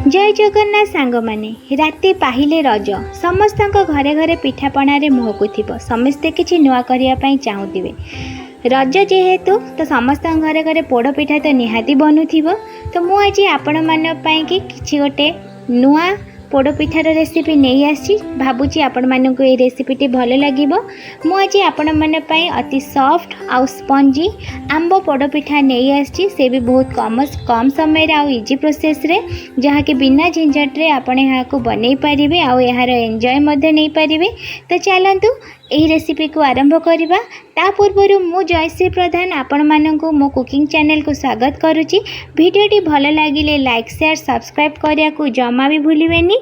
जय जगन्नाथ सांग माने राति पाहिले रज समस्त घरे घरे पिठापणारे मुहकुथिब समस्ते किछि नुआ करिया पई चाहुथिबे। रज जेहेतु तो समस्त घरे घरे पोड़ पिठा तो निहाती बनुथिबो। तो मु आज आपण मान पई कि किछि गोटे नुआ पोड़ पिठार रेसिपी नहीं आसी भाबुची आपण मानक ये रेसिपीटी भल लगे। मु आज आपण मन पई अति सॉफ्ट आउ स्पंजी आंब पोड़ पिठा नहीं आसी से भी बहुत कम समय आउ इजी प्रोसेस रे जहाँ कि बिना झंझट रे आपण यहाँ को बनै पारिबे आउ यार एंजॉय मध्य नहीं पारिबे। तो चलतु यही रेसिपी को आरंभ करवा। ता पूर्व मु जयश्री प्रधान आपण मानक मो कुकिंग चैनल को स्वागत करुच्ची। वीडियोटी भल लगिले लाइक शेयर सब्सक्राइब करिया को जमा भी भूलिबेनी।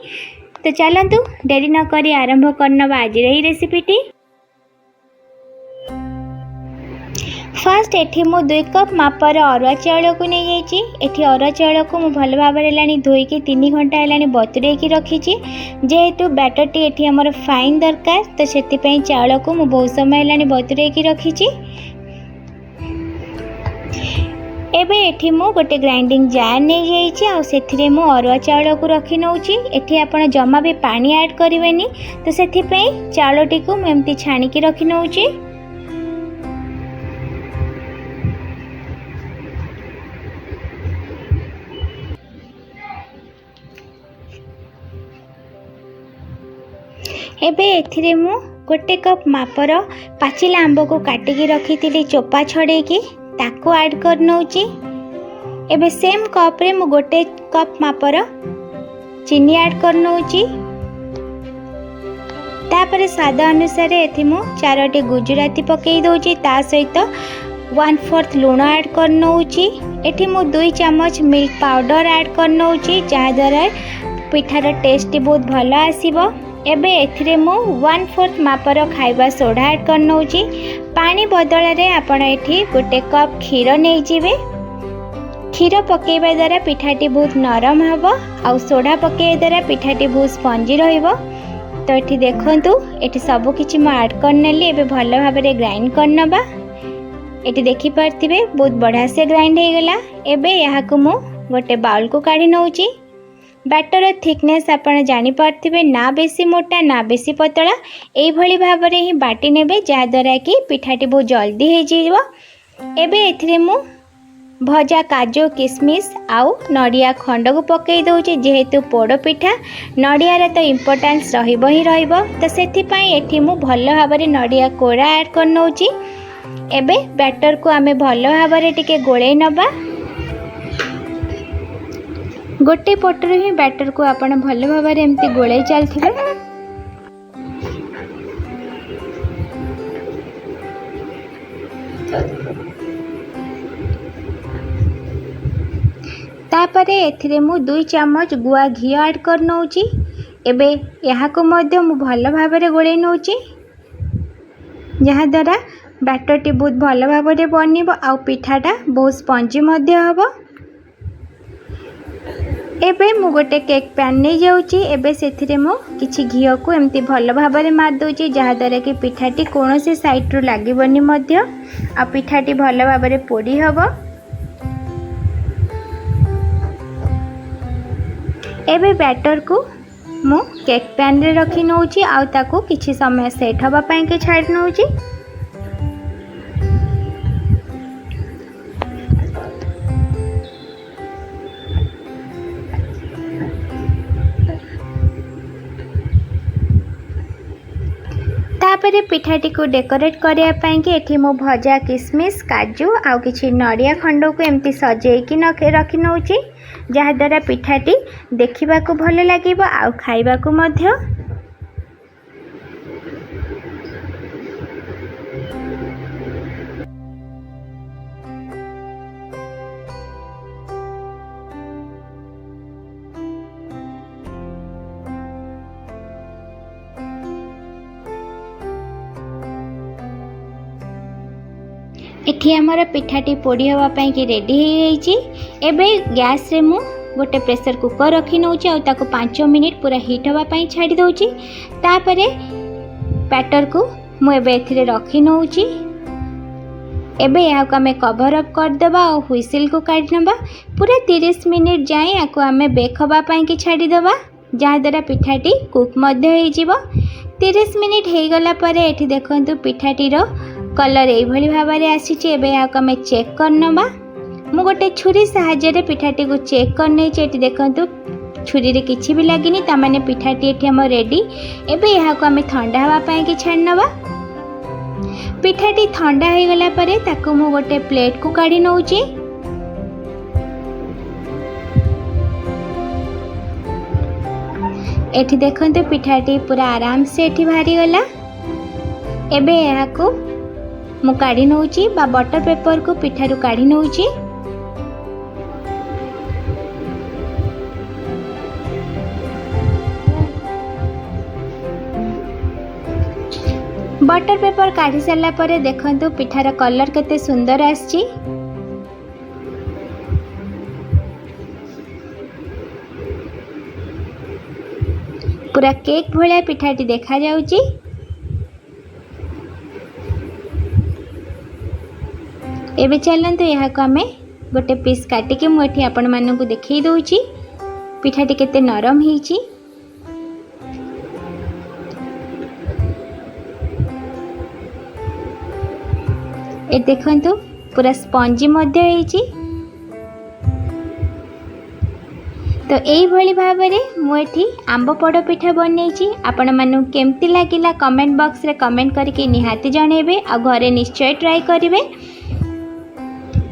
तो चलतु डेरी न करी आरंभ करनवा आज यही रेसिपीटी। फास्ट एठी मु 2 कप मापर अरुआ चाउल को नहीं जाइए। एठी अरुआ चाउल को मु भल भाव धोईकी 3 घंटा है बतुरेकी रखी। जेहेतु बैटर टी एठी हमर फाइन दरकार तो से चाउल को मु बहुत समय है बतुरेकी रखी। एबे एठी मु गोटे ग्राइंडिंग जार नहीं जाइए मु अरुआ चाउल को रखी नौची। एठी आपण जमा भी पानी ऐड करिवेनी तो सेथिपई चाउलटी को मु एमती छाणीकी रखी नौची। एबे एथिरे मु गोटे कप मापर पाचिला आंब को काटिकी रखी चोपा छड़ेकी ताको ऐड कर नौची। एबे सेम कप रे मु गोटे कप मापर चीनी ऐड कर नौची। तापरे स्वाद अनुसार एथि मु 4टी गुजराती पकई दउची। ता सहित 1/4 लूण ऐड कर नौची। एथि मु 2 चम्मच मिल्क पाउडर ऐड कर नौची जहाँ द्वारा पिठार टेस्ट बहुत भल आसीबो। एबे एथिरे मु 1/4 मापर खाइबा सोडा ऐड कर नौची। पानी बदल रे आपण एठी गोटे कप क्षीर नहीं जीवे। क्षीर पकेबा द्वारा पिठाटी बहुत नरम हबो आउ सोडा पकेबा द्वारा पिठाटी बहुत स्पंजी रहिबो। तो एठी देखंतु एठी सब किछि म ऐड कर नेली। एबे भल भाबरे ग्राइंड करनबा। एठी देखि पारथिबे बहुत बढ़िया से ग्राइंड हे गेला। एबे यहा को मु गोटे बाउल को काढी नौची। बैटर थिकनेस आपण जानी पारथिबे ना बेसी मोटा ना बेसी पतला एई भली भाबरे ही बाटी नेबे जहाँ द्वारा कि पिठाटी बहुत जल्दी हो जाइबो। एबे एथिरे मु भजा काजू किशमिश आउ नड़िया खंड को पकई दउची। जेहेतु पोड़ पिठा नड़िया रे तो इम्पोर्टेंस रहिबो ही रहिबो तो सेथि पई एठी मु भल भाबरे नड़िया कोड़ा ऐड कर नउची। एबे बैटर को आमे भल भाबरे टिके गोळेई नबा। गोटे पटर ही बैटर को आपण भल भाव एमती गोले चलथिबे। तापरे एथिरे मु 2 चम्मच गुआ घी ऐड कर नउची। एबे यहाँ को मध्य मु भल भाव गोले नउची जहाँ द्वारा बैटर टी बहुत भल भाव बनिबो आउ पिठाटा बहुत स्पंजी मध्य हबो। एबे मु गोटे केक पैन नहीं जाऊँगी। एबे सेथिरे मु किछि घी को एमती भल भाव मार दूची जहाँ द्वारा कि पिठाटी कौन से साइड रू लागबनी मध्य आ पिठाटी भल भाव पोड़ी हबो। एबे बैटर को मु केक पैन रे रखी नउची आ ताको किछि समय सेट हबा पई के छाड़ नउची। तापरे पिठाटी को डेकोरेट करने कि एठी मु भजा किशमिश काजू आउ किछि नड़िया खंड को एमती सजेकी रखी नउची जहाँ द्वारा पिठाटी देखा भल लगे आउ खाइबा को मध्य। एठी हमारा पिठाटी पोड़ी होगापाई कि रेडी हो जाइए। एबे गैस रे मु गोटे प्रेशर कुकर रखी नउची आ ताको 5 मिनिट पूरा हीट होगापाई छाड़ी दउची। तापरे बैटर को मु एबे एथिरे रखी नउची। एबे यहाँ आम कभर अप करदे और हुइसिल को काढ़ी ना पूरा 30 मिनिट जाए या आम बेक हाँपाई कि छाड़ीदे जहाँद्वारा पिठाटी कुक 30 मिनिट हो गला ये देखु पिठाटीर कलर यही भाव में आसी। यहाँ आम चेक करना मु गोटे छुरी साहाय्य पिठाटी को चेक करने देखु छुरी रे किछि भी लगिनी तामाने पिठाटी एठी हम रेडी। एबे यहाँ को आम ठंडा हाँपाई कि छाड़ी ना पिठाटी ठंडा हो गला परे ताको मु गोटे प्लेट को काढ़ी नौची। एठी देखंतु पिठाटी पूरा आराम से एठी बाहरी गला। एबे यहाँ को मु काढ़ी नौची बा बटर पेपर को पिठारू काढ़ी नौची। बटर पेपर काढ़ी सारा पर देखंतु पिठार कलर केते सुंदर आछि। पूरा केक भलिया पिठाटी देखा जाउची। एबे चलंतु यहाँ को आमे गोटे पीस काटिके मु एठी आपण मानकु देखै दउची पिठाटी केते नरम हिची। ए देखंतु पूरा स्पंजी मध्य होईची। तो यही भली भाव में मुझे आंब पोड़ पिठा बनई। आपण मानू केमती लगिला कमेंट बॉक्स रे कमेंट करके निहाती जनइबे आ घरे निश्चय ट्राई करिवे।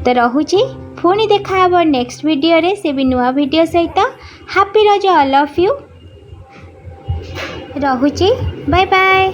तो रहुची पुणी देखा हब नेक्स्ट वीडियो रे से भी नुआ वीडियो सहित। हैप्पी रज ऑल ऑफ यू। रहुची बाय बाय।